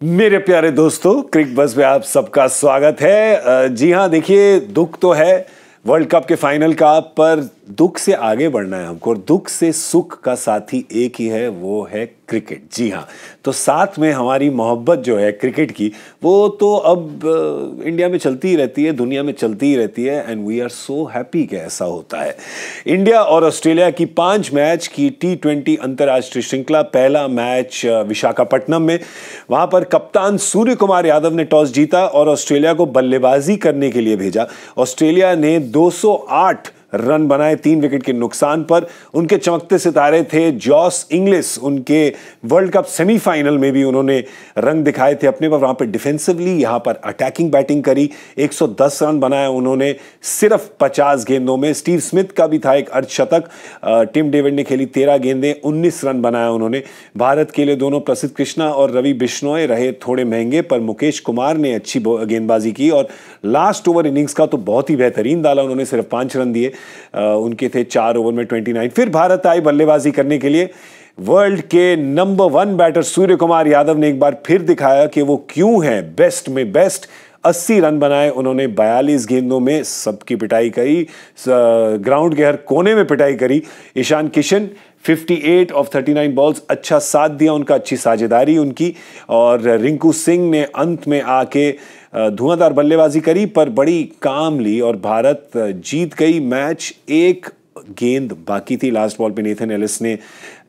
मेरे प्यारे दोस्तों, क्रिक बस पे आप सबका स्वागत है। जी हाँ, देखिए दुख तो है वर्ल्ड कप के फाइनल का, पर दुख से आगे बढ़ना है हमको, और दुख से सुख का साथी एक ही है, वो है क्रिकेट। जी हाँ, तो साथ में हमारी मोहब्बत जो है क्रिकेट की, वो तो अब इंडिया में चलती ही रहती है, दुनिया में चलती ही रहती है, and we are so happy कि ऐसा होता है। इंडिया और ऑस्ट्रेलिया की 5 मैच की T20 अंतर्राष्ट्रीय श्रृंखला, पहला मैच विशाखापट्टनम में, वहां पर कप्तान सूर्य कुमार यादव ने टॉस जीता और ऑस्ट्रेलिया को बल्लेबाजी करने के लिए भेजा। ऑस्ट्रेलिया ने 208 रन बनाए 3 विकेट के नुकसान पर। उनके चमकते सितारे थे जॉस इंग्लिस, उनके वर्ल्ड कप सेमीफाइनल में भी उन्होंने रंग दिखाए थे अपने पर। वहां पर डिफेंसिवली, यहां पर अटैकिंग बैटिंग करी, 110 रन बनाए उन्होंने सिर्फ 50 गेंदों में। स्टीव स्मिथ का भी था एक अर्धशतक। टिम डेविड ने खेली 13 गेंदें, 19 रन बनाया उन्होंने। भारत के लिए दोनों प्रसिद्ध कृष्णा और रवि बिश्नोई रहे थोड़े महंगे, पर मुकेश कुमार ने अच्छी गेंदबाजी की और लास्ट ओवर इनिंग्स का तो बहुत ही बेहतरीन डाला उन्होंने, सिर्फ 5 रन दिए। उनके थे 4 ओवर में 29। फिर भारत आई बल्लेबाजी करने के लिए। वर्ल्ड के नंबर 1 बैटर सूर्य कुमार यादव ने एक बार फिर दिखाया कि वो क्यों है बेस्ट में बेस्ट। 80 रन बनाए उन्होंने 42 गेंदों में, सबकी पिटाई करी, ग्राउंड के हर कोने में पिटाई करी। ईशान किशन 58 ऑफ 39 बॉल्स, अच्छा साथ दिया उनका, अच्छी साझेदारी उनकी। और रिंकू सिंह ने अंत में आके धुआंधार बल्लेबाजी करी, पर बड़ी काम ली और भारत जीत गई मैच। एक गेंद बाकी थी, लास्ट बॉल पे नेथन एलिस ने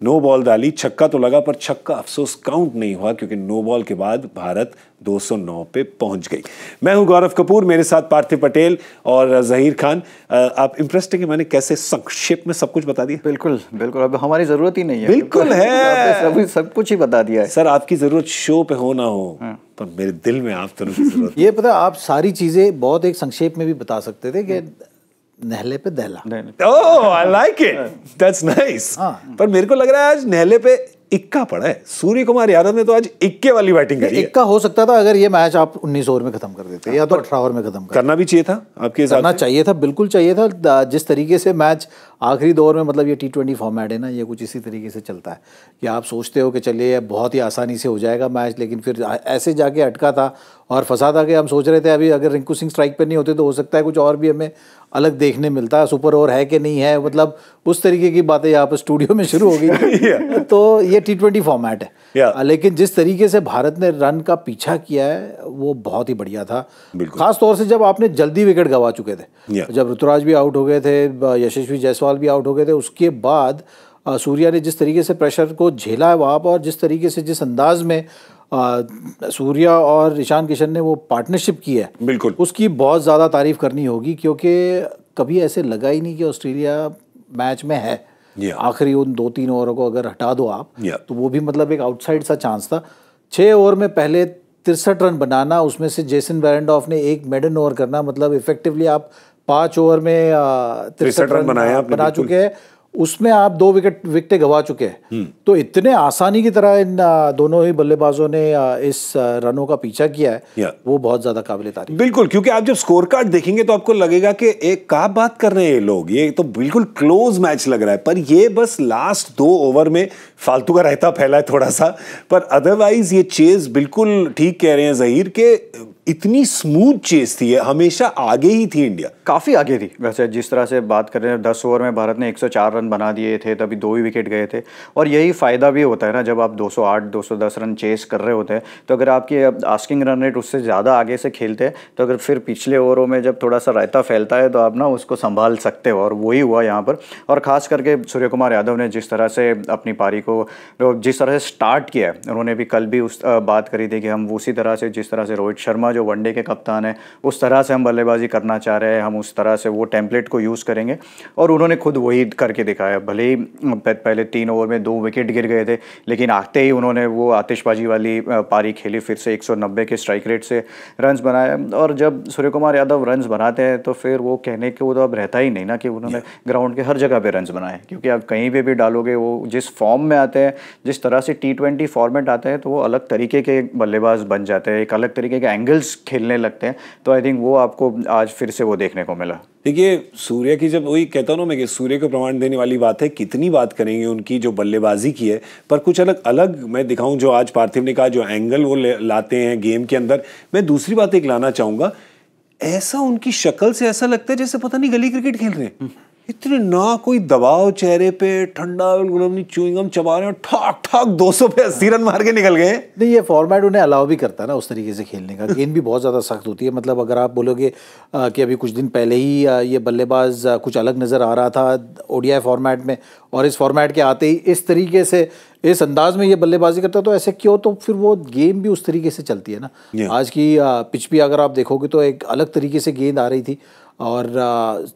नो बॉल डाली, छक्का तो लगा पर छक्का अफसोस काउंट नहीं हुआ, क्योंकि नो बॉल के बाद भारत 209 पे पहुंच गई। मैं हूं गौरव कपूर, मेरे साथ पार्थिव पटेल और जहीर खान। आप इम्प्रेस्ड हैं कि मैंने कैसे संक्षेप में सब कुछ बता दिया? बिल्कुल बिल्कुल, अब हमारी जरूरत ही नहीं है। बिल्कुल है, सब कुछ ही बता दिया है सर। आपकी जरूरत शो पे हो ना हो, पर मेरे दिल में आप दोनों की जरूरत ये पता, आप सारी चीजें बहुत एक संक्षेप में भी बता सकते थे कि नहले पे दहला। Oh, I like it, that's nice. पर मेरे को लग रहा है आज नहले पे इक्का पड़ा है। सूर्य कुमार यादव ने तो आज इक्के वाली बैटिंग करी है। इक्का हो सकता था अगर ये मैच आप 19 ओवर में खत्म कर देते, या तो 18 ओवर में खत्म करना भी चाहिए था आपके हिसाब से? करना चाहिए था, बिल्कुल चाहिए था। जिस तरीके से मैच आखिरी दौर में, मतलब ये T20 फॉर्मेट है ना, ये कुछ इसी तरीके से चलता है कि आप सोचते हो कि चलिए बहुत ही आसानी से हो जाएगा मैच, लेकिन फिर ऐसे जाके अटका था और फंसा था कि हम सोच रहे थे अभी अगर रिंकू सिंह स्ट्राइक पर नहीं होते तो हो सकता है कुछ और भी हमें अलग देखने मिलता है, सुपर ओवर है कि नहीं है, मतलब उस तरीके की बातें यहाँ पर स्टूडियो में शुरू हो गई। तो ये T20 फॉर्मेट है, लेकिन जिस तरीके से भारत ने रन का पीछा किया है वो बहुत ही बढ़िया था। खास तौर से जब आपने जल्दी विकेट गंवा चुके थे, जब ऋतुराज भी आउट हो गए थे, यशस्वी जायसवाल भी आउट हो गए थे, उसके बाद सूर्या ने जिस तरीके से प्रेशर को झेला है वहाँ पर, और जिस तरीके से जिस अंदाज में सूर्या और ईशान किशन ने वो पार्टनरशिप की है, बिल्कुल तो उसकी बहुत ज़्यादा तारीफ करनी होगी, क्योंकि कभी ऐसे लगा ही नहीं कि ऑस्ट्रेलिया मैच में है। आखिरी उन 2-3 ओवरों को अगर हटा दो आप, तो वो भी मतलब एक आउटसाइड सा चांस था। 6 ओवर में पहले 63 रन बनाना, उसमें से जेसन बेरेंडॉफ ने एक मेडन ओवर करना, मतलब इफेक्टिवली आप 5 ओवर में 63 रन बना चुके हैं, उसमें आप 2 विकेटें गंवा चुके हैं। तो इतने आसानी की तरह इन दोनों ही बल्लेबाजों ने इस रनों का पीछा किया है, वो बहुत ज्यादा काबिल तारीफ। बिल्कुल, क्योंकि आप जब स्कोर कार्ड देखेंगे तो आपको लगेगा कि एक क्या बात कर रहे हैं ये लोग, ये तो बिल्कुल क्लोज मैच लग रहा है, पर ये बस लास्ट 2 ओवर में फालतू का रायता फैला है थोड़ा सा, पर अदरवाइज ये चेज बिल्कुल ठीक कह रहे हैं जहीर के, इतनी स्मूथ चेस थी, हमेशा आगे ही थी इंडिया, काफी आगे थी। वैसे जिस तरह से बात कर रहे हैं, 10 ओवर में भारत ने 104 रन बना दिए थे, तभी 2 ही विकेट गए थे, और यही फायदा भी होता है ना, जब आप 208 210 रन चेस कर रहे होते हैं, तो अगर आपकी आस्किंग रन रेट उससे ज़्यादा आगे से खेलते हैं, तो अगर फिर पिछले ओवरों में जब थोड़ा सा रायता फैलता है तो आप ना उसको संभाल सकते हो, और वही हुआ यहाँ पर। और ख़ास करके सूर्य कुमार यादव ने जिस तरह से अपनी पारी को जिस तरह से स्टार्ट किया है, उन्होंने भी कल भी उस बात करी थी कि हम उसी तरह से, जिस तरह से रोहित शर्मा जो वनडे के कप्तान है, उस तरह से हम बल्लेबाजी करना चाह रहे हैं, हम उस तरह से वो टेम्पलेट को यूज़ करेंगे, और उन्होंने खुद वही करके दिखाया। भले ही पहले 3 ओवर में 2 विकेट गिर गए थे, लेकिन आते ही उन्होंने वो आतिशबाजी वाली पारी खेली, फिर से 190 के स्ट्राइक रेट से रन्स बनाए। और जब सूर्य कुमार यादव रन्स बनाते हैं तो फिर वो कहने के वो तो अब रहता ही नहीं ना कि उन्होंने ग्राउंड के हर जगह पे रन्स बनाए, क्योंकि आप कहीं पे भी डालोगे, वो जिस फॉर्म में आते हैं, जिस तरह से T20 फॉर्मेट आता है, तो वो अलग तरीके के बल्लेबाज बन जाते हैं, एक अलग तरीके के एंगल लेवल्स खेलने लगते हैं, तो आई थिंक वो आपको आज फिर से वो देखने को मिला। देखिए सूर्य की, जब वही कहता हूँ ना मैं कि सूर्य को प्रमाण देने वाली बात है, कितनी बात करेंगे उनकी जो बल्लेबाजी की है, पर कुछ अलग अलग मैं दिखाऊं जो आज पार्थिव ने कहा, जो एंगल वो लाते हैं गेम के अंदर। मैं दूसरी बात एक लाना चाहूंगा, ऐसा उनकी शक्ल से ऐसा लगता है जैसे पता नहीं गली क्रिकेट खेल रहे हैं, इतने ना कोई दबाव चेहरे पे, ठंडा गुलाबी च्युइंगम चबा रहे हैं, ठाक ठाक 200 पे 80 रन मार के निकल गए। नहीं, ये फॉर्मेट उन्हें अलाउ भी करता है ना उस तरीके से खेलने का। गेंद भी बहुत ज़्यादा सख्त होती है। मतलब अगर आप बोलोगे कि अभी कुछ दिन पहले ही ये बल्लेबाज कुछ अलग नज़र आ रहा था ओडीआई फॉर्मेट में, और इस फॉर्मेट के आते ही इस तरीके से इस अंदाज में ये बल्लेबाजी करता है, तो ऐसे क्यों? तो फिर वो गेम भी उस तरीके से चलती है ना। आज की पिच भी अगर आप देखोगे तो एक अलग तरीके से गेंद आ रही थी, और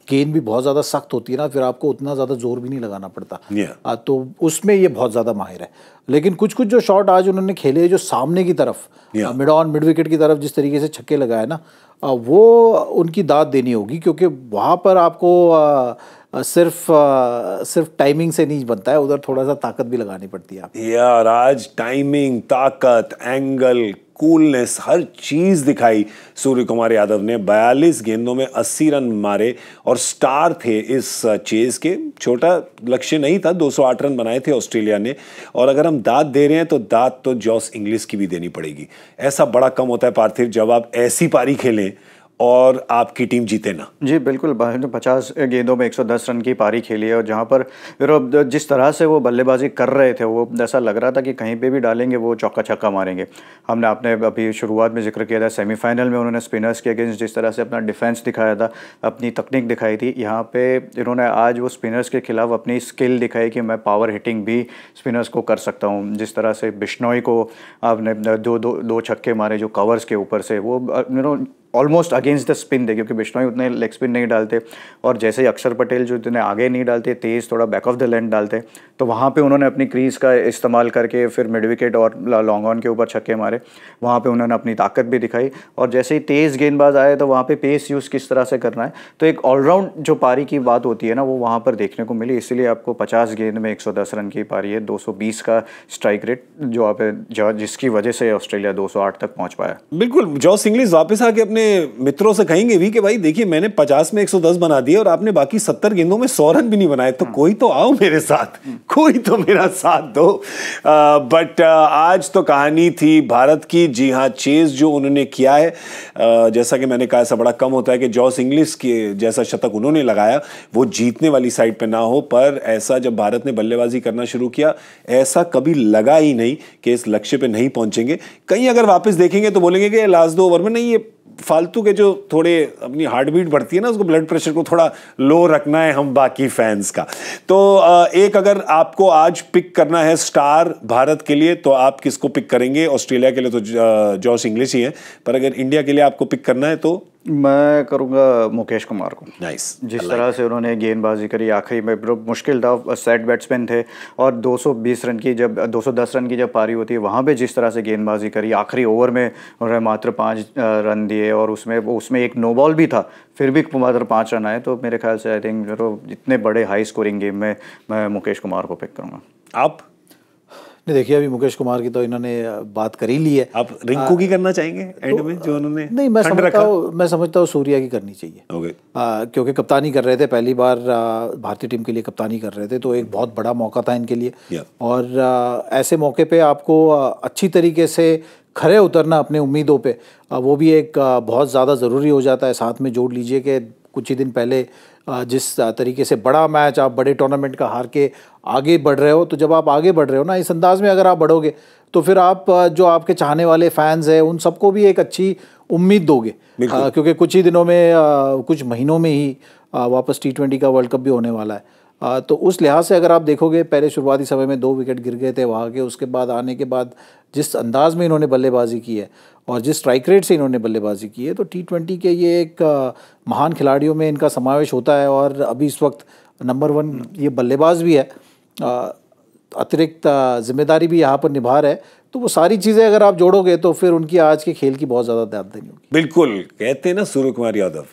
गेंद भी बहुत ज़्यादा सख्त होती है ना, फिर आपको उतना ज़्यादा जोर भी नहीं लगाना पड़ता। तो उसमें ये बहुत ज़्यादा माहिर है। लेकिन कुछ कुछ जो शॉट आज उन्होंने खेले, जो सामने की तरफ मिड ऑन मिड विकेट की तरफ जिस तरीके से छक्के लगाए ना, वो उनकी दाद देनी होगी, क्योंकि वहाँ पर आपको सिर्फ टाइमिंग से नहीं बनता है, उधर थोड़ा सा ताकत भी लगानी पड़ती है। यार आज टाइमिंग, ताकत, एंगल, कूलनेस, हर चीज दिखाई सूर्य कुमार यादव ने। 42 गेंदों में 80 रन मारे और स्टार थे इस चेज के। छोटा लक्ष्य नहीं था, 208 रन बनाए थे ऑस्ट्रेलिया ने। और अगर हम दाद दे रहे हैं तो दाद तो जॉस इंग्लिश की भी देनी पड़ेगी। ऐसा बड़ा कम होता है पार्थिव जब आप ऐसी पारी खेलें और आपकी टीम जीते ना। जी बिल्कुल, 50 गेंदों में 110 रन की पारी खेली है, और जहाँ पर जिस तरह से वो बल्लेबाजी कर रहे थे, वो ऐसा लग रहा था कि कहीं पे भी डालेंगे वो चौका छक्का मारेंगे। आपने अभी शुरुआत में जिक्र किया था, सेमीफाइनल में उन्होंने स्पिनर्स के अगेंस्ट जिस तरह से अपना डिफेंस दिखाया था, अपनी तकनीक दिखाई थी, यहाँ पे इन्होंने आज वो स्पिनर्स के खिलाफ अपनी स्किल दिखाई कि मैं पावर हिटिंग भी स्पिनर्स को कर सकता हूँ। जिस तरह से बिश्नोई को आपने दो छक्के मारे जो कवर्स के ऊपर से, वो ऑलमोस्ट अगेंस्ट द स्पिन थे, क्योंकि बिश्नोई उतने लेग स्पिन नहीं डालते, और जैसे ही अक्षर पटेल जो इतने आगे नहीं डालते, तेज़ थोड़ा बैक ऑफ द लेंथ डालते, तो वहाँ पे उन्होंने अपनी क्रीज का इस्तेमाल करके फिर मिड विकेट और लॉन्ग ऑन के ऊपर छक्के मारे। वहाँ पे उन्होंने अपनी ताकत भी दिखाई, और जैसे ही तेज़ गेंदबाज आए तो वहाँ पे पेस यूज़ किस तरह से करना है, तो एक ऑलराउंड जो पारी की बात होती है ना, वो वहाँ पर देखने को मिली। इसीलिए आपको 50 गेंद में 110 रन की पारी है, 220 का स्ट्राइक रेट जिसकी वजह से ऑस्ट्रेलिया 208 तक पहुँच पाया। बिल्कुल, जॉस इंग्लिश वापस आके अपने मित्रों से कहेंगे भी कि भाई देखिए मैंने 50 में 110 बना दिए और आपने बाकी 70 गेंदों में 100 रन भी नहीं बनाए, तो कोई तो आओ मेरे साथ, कोई तो मेरा साथ दो। बट आज तो कहानी थी भारत की। जी हाँ, चेज जो उन्होंने किया है, जैसा कि मैंने कहा, ऐसा बड़ा कम होता है कि जॉस इंग्लिश के जैसा शतक उन्होंने लगाया वो जीतने वाली साइड पे ना हो, पर ऐसा जब भारत ने बल्लेबाजी करना शुरू किया, ऐसा कभी लगा ही नहीं कि इस लक्ष्य पे नहीं पहुंचेंगे। कहीं अगर वापस देखेंगे तो बोलेंगे कि लास्ट 2 ओवर में नहीं, ये फालतू के जो थोड़े अपनी हार्ट बीट बढ़ती है ना, उसको ब्लड प्रेशर को थोड़ा लो रखना है हम बाकी फैंस का। तो एक अगर आपको आज पिक करना है स्टार भारत के लिए, तो आप किसको पिक करेंगे? ऑस्ट्रेलिया के लिए तो जॉस इंग्लिश ही है, पर अगर इंडिया के लिए आपको पिक करना है तो मैं करूंगा मुकेश कुमार को। नाइस, जिस तरह से उन्होंने गेंदबाजी करी आखिरी में, मुश्किल था, सेट बैट्समैन थे, और 220 रन की जब 210 रन की जब पारी होती है, वहाँ पे जिस तरह से गेंदबाजी करी, आखिरी ओवर में उन्होंने मात्र 5 रन दिए, और उसमें एक नो बॉल भी था, फिर भी मात्र 5 रन आए। तो मेरे ख्याल से आई थिंक इतने बड़े हाई स्कोरिंग गेम में मैं मुकेश कुमार को पिक करूँगा। आप? नहीं, देखिए अभी मुकेश कुमार की तो इन्होंने बात कर ही ली है। आप रिंकू की करना चाहेंगे एंड में, जो उन्होंने? नहीं, मैं समझता हूँ सूर्या की करनी चाहिए। क्योंकि कप्तानी कर रहे थे, पहली बार भारतीय टीम के लिए कप्तानी कर रहे थे, तो एक बहुत बड़ा मौका था इनके लिए। और ऐसे मौके पे आपको अच्छी तरीके से खरे उतरना अपने उम्मीदों पे, वो भी एक बहुत ज़्यादा ज़रूरी हो जाता है। साथ में जोड़ लीजिए कि कुछ ही दिन पहले जिस तरीके से बड़ा मैच आप बड़े टूर्नामेंट का हार के आगे बढ़ रहे हो, तो जब आप आगे बढ़ रहे हो ना इस अंदाज में, अगर आप बढ़ोगे तो फिर आप जो आपके चाहने वाले फैंस हैं उन सबको भी एक अच्छी उम्मीद दोगे, क्योंकि कुछ ही दिनों में, कुछ महीनों में ही वापस T20 का वर्ल्ड कप भी होने वाला है। तो उस लिहाज से अगर आप देखोगे, पहले शुरुआती समय में 2 विकेट गिर गए थे वहाँ के, उसके बाद आने के बाद जिस अंदाज में इन्होंने बल्लेबाजी की है और जिस स्ट्राइक रेट से इन्होंने बल्लेबाजी की है, तो T20 के ये एक महान खिलाड़ियों में इनका समावेश होता है। और अभी इस वक्त नंबर 1 ये बल्लेबाज भी है, अतिरिक्त जिम्मेदारी भी यहाँ पर निभा रहा है। तो वो सारी चीज़ें अगर आप जोड़ोगे तो फिर उनकी आज के खेल की बहुत ज़्यादा दाद देनी होगी। बिल्कुल, कहते हैं ना सूर्य कुमार यादव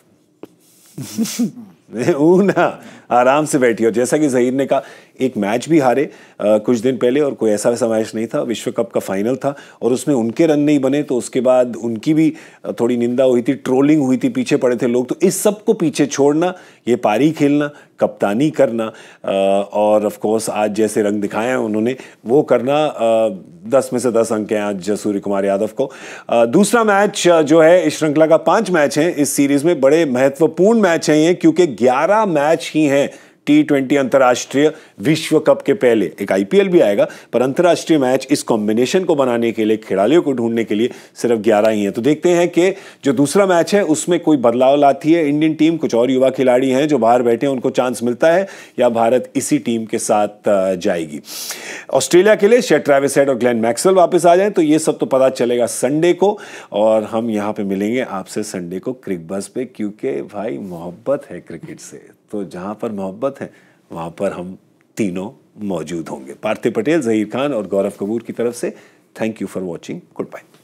ना, आराम से बैठिए। और जैसा कि ज़हीर ने कहा, एक मैच भी हारे कुछ दिन पहले, और कोई ऐसा वैसा मैच नहीं था, विश्व कप का फाइनल था और उसमें उनके रन नहीं बने, तो उसके बाद उनकी भी थोड़ी निंदा हुई थी, ट्रोलिंग हुई थी, पीछे पड़े थे लोग। तो इस सब को पीछे छोड़ना, ये पारी खेलना, कप्तानी करना और ऑफ कोर्स आज जैसे रंग दिखाए हैं उन्होंने वो करना, 10 में से 10 अंक हैं आज सूर्य कुमार यादव को। दूसरा मैच जो है इस श्रृंखला का 5 मैच हैं इस सीरीज में, बड़े महत्वपूर्ण मैच हैं ये, क्योंकि 11 मैच ही हैं T20 अंतर्राष्ट्रीय विश्व कप के पहले। एक IPL भी आएगा, पर अंतर्राष्ट्रीय मैच इस कॉम्बिनेशन को बनाने के लिए, खिलाड़ियों को ढूंढने के लिए सिर्फ 11 ही हैं। तो देखते हैं कि जो दूसरा मैच है उसमें कोई बदलाव लाती है इंडियन टीम, कुछ और युवा खिलाड़ी हैं जो बाहर बैठे हैं, उनको चांस मिलता है, या भारत इसी टीम के साथ जाएगी। ऑस्ट्रेलिया के लिए शेट ट्रैविस हेड और ग्लेन मैक्सवेल वापस आ जाए तो ये सब तो पता चलेगा संडे को, और हम यहाँ पे मिलेंगे आपसे संडे को क्रिक बज़ पे, क्योंकि भाई मोहब्बत है क्रिकेट से, तो जहाँ पर मोहब्बत है वहाँ पर हम तीनों मौजूद होंगे। पार्थिव पटेल, ज़हीर खान और गौरव कपूर की तरफ से thank you for watching. Good bye.